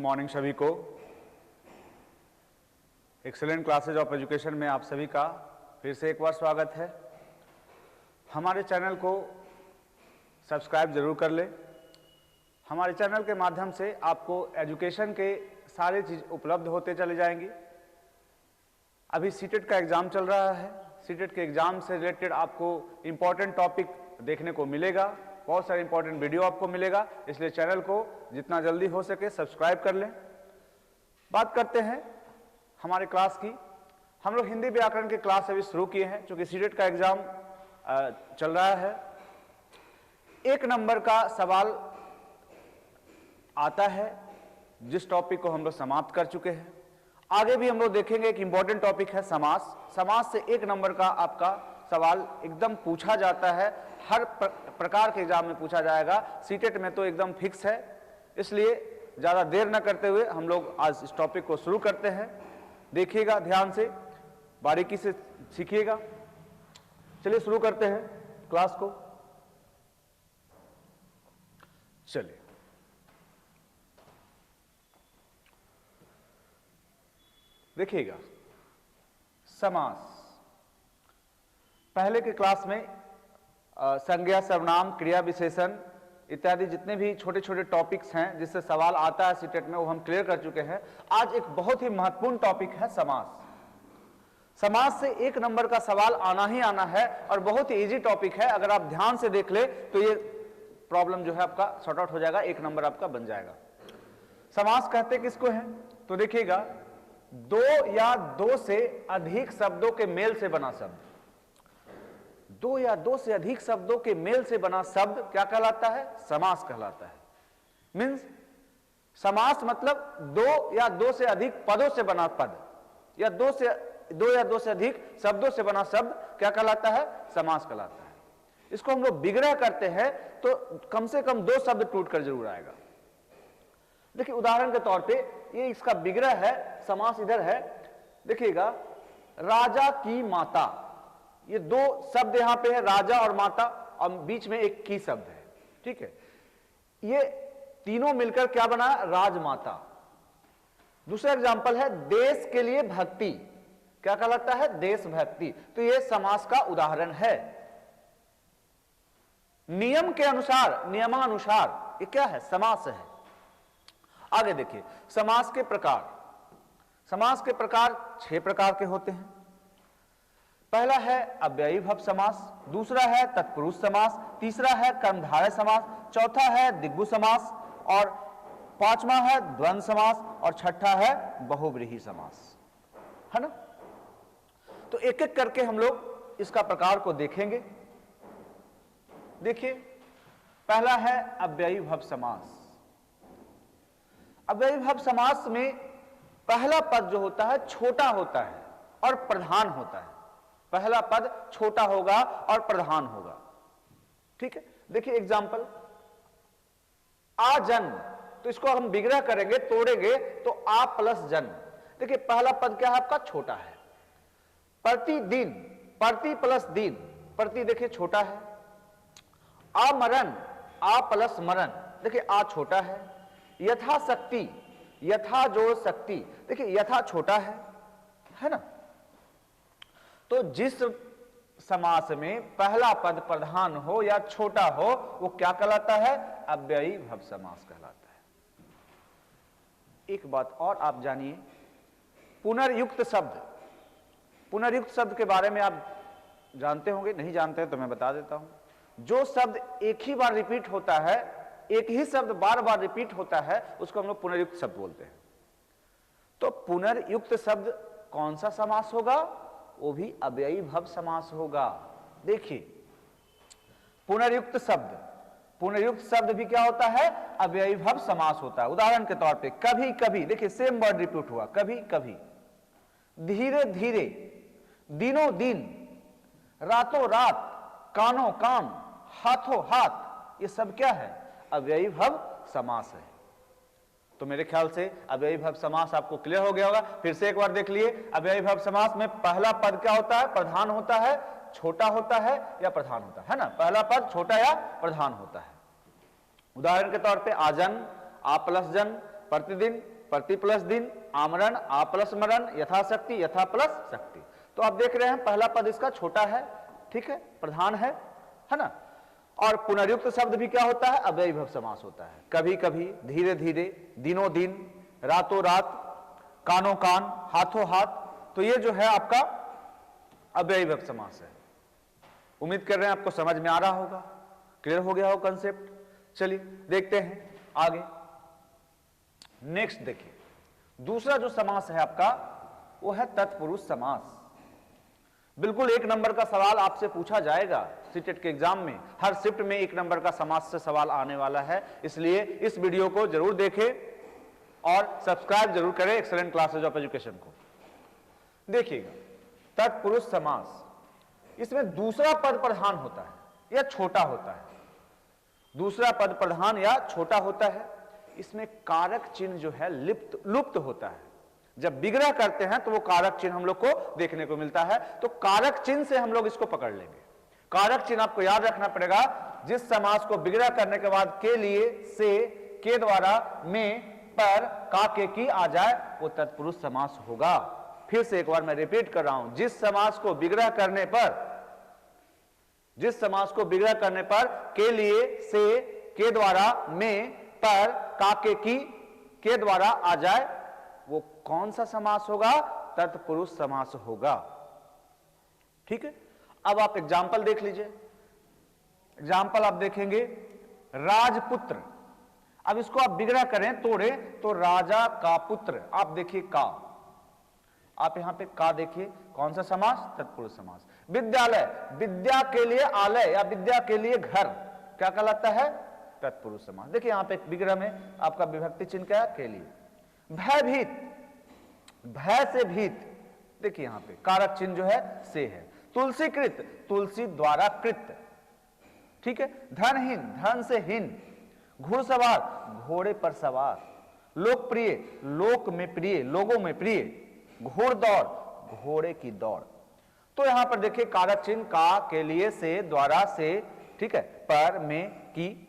Morning सभी को। Excellent classes of education में आप सभी का फिर से एक बार स्वागत है। हमारे चैनल को सब्सक्राइब जरूर कर लें। हमारे चैनल के माध्यम से आपको एजुकेशन के सारे चीज़ उपलब्ध होते चले जाएंगी। अभी सीटेट का एग्ज़ाम चल रहा है। सीटेट के एग्ज़ाम से रिलेटेड आपको इम्पॉर्टेंट टॉपिक देखने को मिलेगा, बहुत सारे इंपॉर्टेंट वीडियो आपको मिलेगा, इसलिए चैनल को जितना जल्दी हो सके सब्सक्राइब कर लें। बात करते हैं हमारे क्लास की। हम लोग हिंदी व्याकरण के क्लास अभी शुरू किए हैं, क्योंकि सीटेट का एग्जाम चल रहा है। एक नंबर का सवाल आता है जिस टॉपिक को हम लोग समाप्त कर चुके हैं। आगे भी हम लोग देखेंगे। एक इंपॉर्टेंट टॉपिक है समास। समास से एक नंबर का आपका सवाल एकदम पूछा जाता है, हर प्रकार के एग्जाम में पूछा जाएगा। सीटेट में तो एकदम फिक्स है। इसलिए ज़्यादा देर न करते हुए हम लोग आज इस टॉपिक को शुरू करते हैं। देखिएगा, ध्यान से बारीकी से सीखिएगा। चलिए शुरू करते हैं क्लास को। चलिए, देखिएगा समास। पहले के क्लास में संज्ञा, सर्वनाम, क्रिया विशेषण इत्यादि जितने भी छोटे छोटे टॉपिक्स हैं जिससे सवाल आता है सीटेट में, वो हम क्लियर कर चुके हैं। आज एक बहुत ही महत्वपूर्ण टॉपिक है समास। समास से एक नंबर का सवाल आना ही आना है और बहुत ही इजी टॉपिक है। अगर आप ध्यान से देख ले तो ये प्रॉब्लम जो है आपका सॉर्ट आउट हो जाएगा, एक नंबर आपका बन जाएगा। समास कहते किसको है? तो देखिएगा, दो या दो से अधिक शब्दों के मेल से बना शब्द। दो या दो से अधिक शब्दों के मेल से बना शब्द क्या कहलाता है? समास कहलाता है। मीन्स समास मतलब दो या दो से अधिक पदों से बना पद, या दो या दो से अधिक शब्दों से बना शब्द क्या कहलाता है? समास कहलाता है। इसको हम लोग विग्रह करते हैं तो कम से कम दो शब्द टूट कर जरूर आएगा। देखिए उदाहरण के तौर पे ये इसका विग्रह है, समास इधर है। देखिएगा, राजा की माता, ये दो शब्द यहां पे है, राजा और माता, और बीच में एक की शब्द है। ठीक है, ये तीनों मिलकर क्या बना? राजमाता। दूसरा एग्जांपल है देश के लिए भक्ति, क्या कहलाता है? देशभक्ति। तो ये समास का उदाहरण है। नियम के अनुसार, नियमानुसार, ये क्या है? समास है। आगे देखिए, समास के प्रकार। समास के प्रकार 6 प्रकार के होते हैं। पहला है अव्ययीभाव समास, दूसरा है तत्पुरुष समास, तीसरा है कर्मधारय समास, चौथा है दिग्गु समास, और पांचवा है द्वंद्व समास, और छठा है बहुव्रीहि समास। है ना? तो एक एक करके हम लोग इसका प्रकार को देखेंगे। देखिए, पहला है अव्ययीभाव समास। अव्ययीभाव समास में पहला पद जो होता है छोटा होता है और प्रधान होता है। पहला पद छोटा होगा और प्रधान होगा। ठीक है, देखिए एग्जांपल, आजन, तो इसको हम विग्रह करेंगे, तोड़ेंगे तो आ प्लस जन। देखिए पहला पद क्या है आपका? छोटा है। प्रतिदिन, प्रति प्लस दिन, प्रति देखिए छोटा है। अमरण, आ प्लस मरण, देखिए आ छोटा है। यथाशक्ति, यथा जोड़ शक्ति, देखिए यथा छोटा है ना? तो जिस समास में पहला पद प्रधान हो या छोटा हो वो क्या कहलाता है? अव्ययीभाव समास कहलाता है। एक बात और आप जानिए, पुनर्युक्त शब्द। पुनर्युक्त शब्द के बारे में आप जानते होंगे, नहीं जानते हैं तो मैं बता देता हूं। जो शब्द एक ही बार रिपीट होता है, एक ही शब्द बार बार रिपीट होता है, उसको हम लोग पुनर्युक्त शब्द बोलते हैं। तो पुनर्युक्त शब्द कौन सा समास होगा? वो भी अव्ययीभाव समास होगा। देखिए, पुनर्युक्त शब्द, पुनर्युक्त शब्द भी क्या होता है? अव्ययीभाव समास होता है। उदाहरण के तौर पे कभी कभी, देखिए सेम वर्ड रिपीट हुआ, कभी कभी। धीरे धीरे, दिनों दिन, रातों रात, कानों कान, हाथों हाथ, ये सब क्या है? अव्ययीभाव समास है। तो मेरे ख्याल से अव्ययीभाव समास आपको क्लियर हो गया होगा। फिर से एक बार देख लिए, अव्ययीभाव समास में पहला पद क्या होता है? प्रधान होता है, छोटा होता है या प्रधान होता है ना? पहला पद छोटा या प्रधान होता है। उदाहरण के तौर पे आजन, आ प्लस जन, प्रतिदिन, प्रति प्लस दिन, आमरण, आ प्लस मरण, यथाशक्ति, यथा प्लस शक्ति। तो आप देख रहे हैं पहला पद इसका छोटा है, ठीक है, प्रधान है ना। और पुनर्युक्त शब्द भी क्या होता है, अव्ययी भव समास होता है। कभी कभी, धीरे धीरे, दिनों दिन, रातों रात, कानों कान, हाथों हाथ। तो ये जो है आपका अव्ययी भव समास है। उम्मीद कर रहे हैं आपको समझ में आ रहा होगा, क्लियर हो गया हो कंसेप्ट। चलिए देखते हैं आगे। नेक्स्ट देखिए, दूसरा जो समास है आपका वो है तत्पुरुष समास। बिल्कुल 1 नंबर का सवाल आपसे पूछा जाएगा सीटेट के एग्जाम में। हर शिफ्ट में 1 नंबर का समास से सवाल आने वाला है, इसलिए इस वीडियो को जरूर देखें और सब्सक्राइब जरूर करें एक्सेलेंट क्लासेज ऑफ एजुकेशन को। देखिएगा, तत्पुरुष समास, इसमें दूसरा पद प्रधान होता है या छोटा होता है। दूसरा पद प्रधान या छोटा होता है। इसमें कारक चिन्ह जो है लुप्त होता है। जब विग्रह करते हैं तो वो कारक चिन्ह हम लोग को देखने को मिलता है। तो कारक चिन्ह से हम लोग इसको पकड़ लेंगे। कारक चिन्ह आपको याद रखना पड़ेगा। जिस समास को विग्रह करने के बाद के लिए, से, के द्वारा, में, पर, का, के, की आ जाए वो तत्पुरुष समास होगा। फिर से एक बार मैं रिपीट कर रहा हूं, जिस समास को विग्रह करने पर, जिस समास को विग्रह करने पर के लिए, से, के द्वारा, में, पर, का, की, के द्वारा आ जाए वो कौन सा समास होगा, तत्पुरुष समास होगा। ठीक है, अब आप एग्जाम्पल देख लीजिए। एग्जाम्पल आप देखेंगे, राजपुत्र। अब इसको आप विग्रह करें, तोड़े तो राजा का पुत्र। आप देखिए का, आप यहां पे का देखिए, कौन सा समास, तत्पुरुष समास। विद्यालय, विद्या के लिए आलय या विद्या के लिए घर, क्या कहलाता है, तत्पुरुष समास। देखिए यहां पे विग्रह में आपका विभक्ति चिन्ह क्या है, के लिए। भयभीत, भय से भीत, देखिए यहां पे कारक चिन्ह जो है से है। तुलसीकृत, तुलसी द्वारा कृत, ठीक है। धनहीन, धन से हीन। घुड़सवार, घोड़े पर सवार। लोकप्रिय, लोक में प्रिय, लोगों में प्रिय। घोड़दौड़, घोड़े की दौड़। तो यहां पर देखिए कारक चिन्ह का, के लिए, से, द्वारा, से, ठीक है, पर, में, की।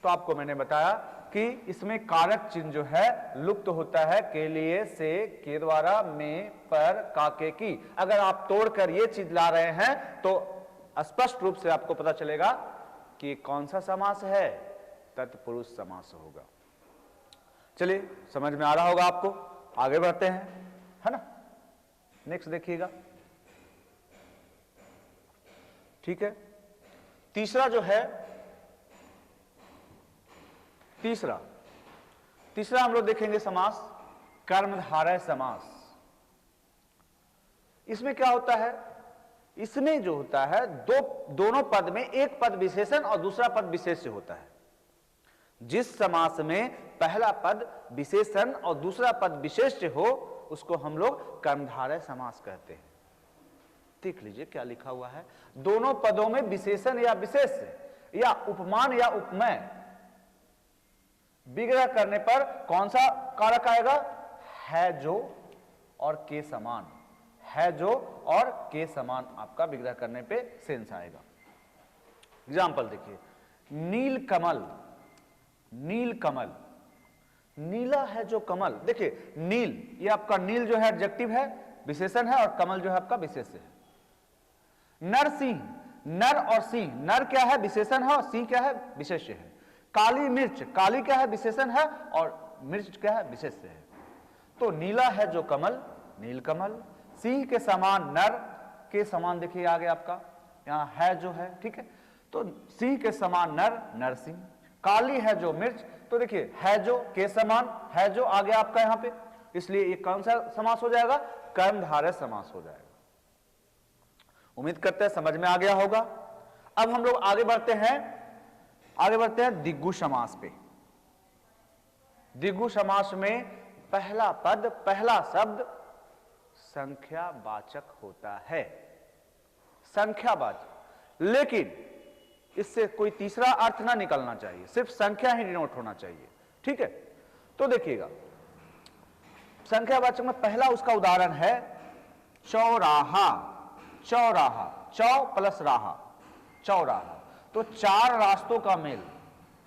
तो आपको मैंने बताया कि इसमें कारक चिन्ह जो है लुप्त होता है, के लिए, से, के द्वारा, में, पर, का, के, की। अगर आप तोड़कर ये चीज ला रहे हैं तो स्पष्ट रूप से आपको पता चलेगा कि कौन सा समास है, तत्पुरुष समास होगा। चलिए समझ में आ रहा होगा आपको, आगे बढ़ते हैं, है ना। नेक्स्ट देखिएगा, ठीक है। तीसरा जो है, तीसरा हम लोग देखेंगे समास कर्मधारय समास। इसमें क्या होता है, इसमें जो होता है दोनों पद में एक पद विशेषण और दूसरा पद विशेष्य होता है। जिस समास में पहला पद विशेषण और दूसरा पद विशेष्य हो उसको हम लोग कर्मधारय समास कहते हैं। देख लीजिए क्या लिखा हुआ है, दोनों पदों में विशेषण या विशेष्य या उपमान या उपमेय विग्रह करने पर कौन सा कारक आएगा, है जो और के समान। है जो और के समान आपका विग्रह करने पे सेंस आएगा। एग्जाम्पल देखिए, नील कमल, नील कमल, नीला है जो कमल। देखिए नील, ये आपका नील जो है एडजेक्टिव है, विशेषण है, और कमल जो है आपका विशेष्य है। नरसिंह, नर और सिंह, नर क्या है, विशेषण है, और सिंह क्या है, विशेष्य है। काली मिर्च, काली क्या है, विशेषण है, और मिर्च क्या है, विशेष्य है। तो नीला है जो कमल, नील कमल। सिंह के समान, नर के समान, देखिए आगे आपका यहां है जो है, ठीक है। तो सिंह के समान नर, नरसिंह। काली है जो मिर्च, तो देखिए है जो के समान, है जो आ गया आपका यहां पे, इसलिए ये कौन सा समास हो जाएगा, कर्मधारय समास हो जाएगा। उम्मीद करते हैं समझ में आ गया होगा। अब हम लोग आगे बढ़ते हैं, दिग्गु समास पे। दिग्गु समास में पहला पद, पहला शब्द संख्यावाचक होता है, संख्यावाचक। लेकिन इससे कोई तीसरा अर्थ ना निकलना चाहिए, सिर्फ संख्या ही डिनोट होना चाहिए, ठीक है। तो देखिएगा संख्यावाचक में पहला उसका उदाहरण है चौराहा। चौराहा, चौ प्लस राहा, चौराहा। तो चार रास्तों का मेल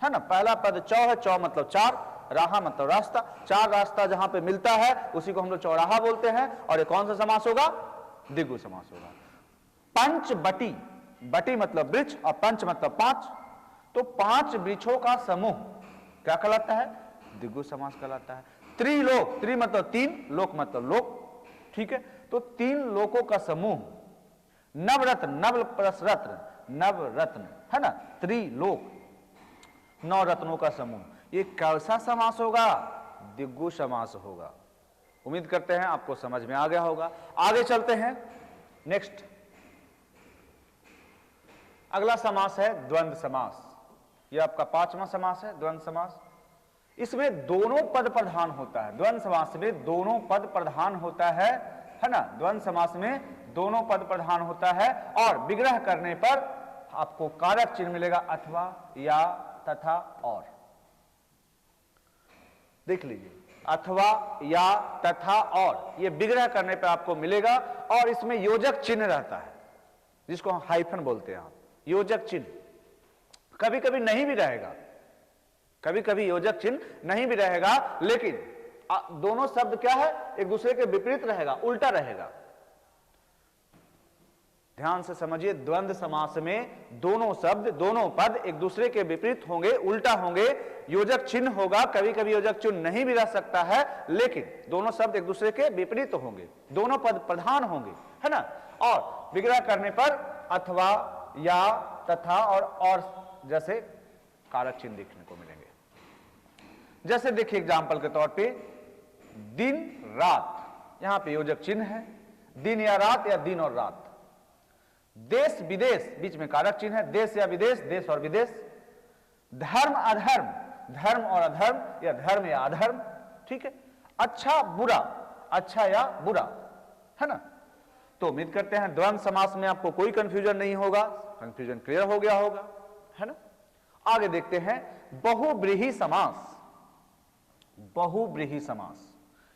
है ना। पहला पद चौ है, चौ मतलब चार, राहा मतलब रास्ता, चार रास्ता जहां पे मिलता है उसी को हम लोग चौराहा बोलते हैं। और ये कौन सा समास होगा? द्विगु समास होगा। पंचबटी, बटी मतलब वृक्ष और पंच मतलब पांच, तो पांच वृक्षों का समूह क्या कहलाता है? द्विगु समास कहलाता है। त्रिलोक, त्रि मतलब तीन, लोक मतलब लोक, ठीक है, तो तीन लोकों का समूह। नवरत्न, नव प्लस रत्न, नवरत्न है ना, त्रिलोक, नौ रत्नों का समूह। ये कैसा समास होगा? द्विगु समास होगा। उम्मीद करते हैं आपको समझ में आ गया होगा। आगे चलते हैं, नेक्स्ट अगला समास है द्वंद्व समास। ये आपका पांचवा समास है, द्वंद्व समास। इसमें दोनों पद प्रधान होता है। द्वंद्व समास में दोनों पद प्रधान होता है ना, द्वंद्व समास में दोनों पद प्रधान होता है। और विग्रह करने पर आपको कारक चिन्ह मिलेगा, अथवा, या, तथा, और। देख लीजिए, अथवा, या, तथा, और, ये विग्रह करने पर आपको मिलेगा। और इसमें योजक चिन्ह रहता है, जिसको हम हाइफन बोलते हैं। आप योजक चिन्ह कभी कभी नहीं भी रहेगा, कभी कभी योजक चिन्ह नहीं भी रहेगा, लेकिन दोनों शब्द क्या है? एक दूसरे के विपरीत रहेगा, उल्टा रहेगा। ध्यान से समझिए, द्वंद्व समास में दोनों शब्द, दोनों पद एक दूसरे के विपरीत होंगे, उल्टा होंगे, योजक चिन्ह होगा। कभी कभी योजक चिन्ह नहीं भी रह सकता है, लेकिन दोनों शब्द एक दूसरे के विपरीत होंगे, दोनों पद प्रधान होंगे, है ना। और विग्रह करने पर अथवा, या, तथा और जैसे कारक चिन्ह देखने को मिलेंगे। जैसे देखिए एग्जाम्पल के तौर पे दिन रात, यहां पे योजक चिन्ह है, दिन या रात या दिन और रात। देश विदेश, बीच में कारक चिन्ह है, देश या विदेश, देश और विदेश। धर्म अधर्म, धर्म और अधर्म या धर्म या अधर्म, ठीक है। अच्छा बुरा, अच्छा या बुरा, है ना। तो उम्मीद करते हैं द्वंद्व समास में आपको कोई कंफ्यूजन नहीं होगा, कंफ्यूजन क्लियर हो गया होगा, है ना। आगे देखते हैं बहुब्रीहि समास। बहुब्रीहि समास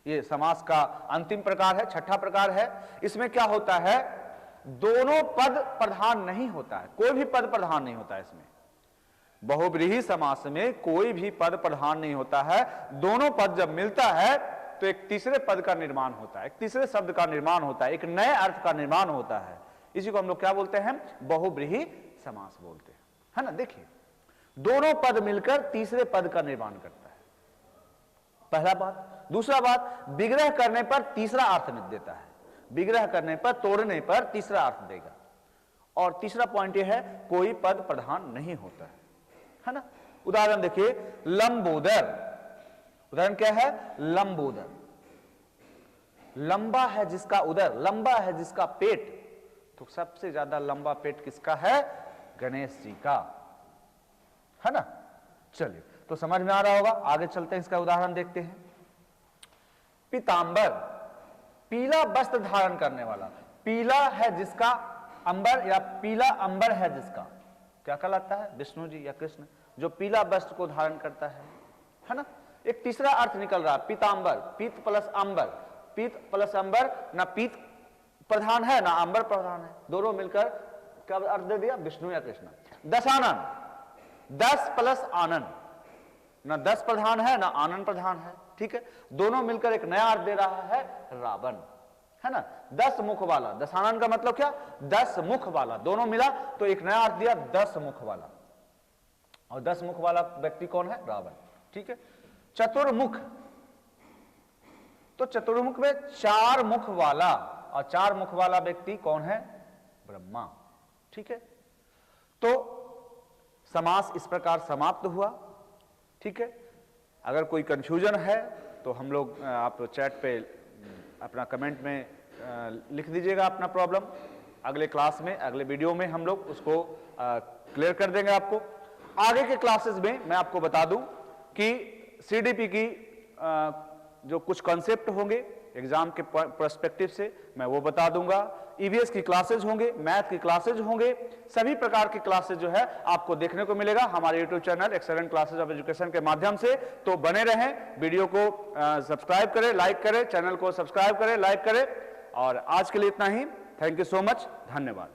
ये समास का अंतिम प्रकार है, छठा प्रकार है। इसमें क्या होता है? दोनों पद प्रधान नहीं होता है, कोई भी पद प्रधान नहीं होता है इसमें। बहुब्रीहि समास में कोई भी पद प्रधान नहीं होता है। दोनों पद जब मिलता है तो एक तीसरे पद का निर्माण होता है, एक तीसरे शब्द का निर्माण होता है, एक नए अर्थ का निर्माण होता है। इसी को हम लोग क्या बोलते हैं? बहुब्रीहि समास बोलते हैं, है ना। देखिए, दोनों पद मिलकर तीसरे पद का निर्माण करता है, पहला बात। दूसरा बात, विग्रह करने पर तीसरा अर्थ मिल देता है, विग्रह करने पर, तोड़ने पर तीसरा अर्थ देगा। और तीसरा पॉइंट यह है, कोई पद प्रधान नहीं होता है ना। उदाहरण देखिए, लंबोदर, उदाहरण क्या है? लंबोदर। लंबा है जिसका उदर, लंबा है जिसका पेट, तो सबसे ज्यादा लंबा पेट किसका है? गणेश जी का, है ना। चलिए, तो समझ में आ रहा होगा। आगे चलते हैं, इसका उदाहरण देखते हैं। पीतांबर, पीला वस्त्र धारण करने वाला, पीला है जिसका अंबर या पीला अंबर है जिसका, क्या कहलाता है? विष्णु जी या कृष्ण, जो पीला वस्त्र को धारण करता है ना। एक तीसरा अर्थ निकल रहा, पीतांबर, पीत प्लस अंबर, पीत प्लस अंबर, ना पीत प्रधान है ना अंबर प्रधान है, दोनों मिलकर क्या अर्थ दे दिया? विष्णु या कृष्ण। दशानन, दस प्लस आनंद, ना दस प्रधान है ना आनंद प्रधान है, ठीक है। दोनों मिलकर एक नया अर्थ दे रहा है, रावण, है ना। 10 मुख वाला, दशानन का मतलब क्या? 10 मुख वाला, दोनों मिला तो एक नया अर्थ दिया, 10 मुख वाला। और 10 मुख वाला व्यक्ति कौन है? रावण, ठीक है। चतुर्मुख, तो चतुर्मुख में 4 मुख वाला, और 4 मुख वाला व्यक्ति कौन है? ब्रह्मा, ठीक है। तो समास इस प्रकार समाप्त हुआ, ठीक है। अगर कोई कंफ्यूजन है तो हम लोग, आप चैट पे अपना कमेंट में लिख दीजिएगा अपना प्रॉब्लम। अगले क्लास में, अगले वीडियो में हम लोग उसको क्लियर कर देंगे आपको। आगे के क्लासेस में मैं आपको बता दूं कि सीडीपी की जो कुछ कॉन्सेप्ट होंगे एग्जाम के पर्सपेक्टिव से, मैं वो बता दूंगा। ईवीएस की क्लासेज होंगे, मैथ की क्लासेज होंगे, सभी प्रकार की क्लासेज जो है आपको देखने को मिलेगा हमारे YouTube channel excellent classes of education के माध्यम से। तो बने रहें, वीडियो को सब्सक्राइब करें, लाइक करें, चैनल को सब्सक्राइब करें, लाइक करें। और आज के लिए इतना ही। थैंक यू सो मच, धन्यवाद।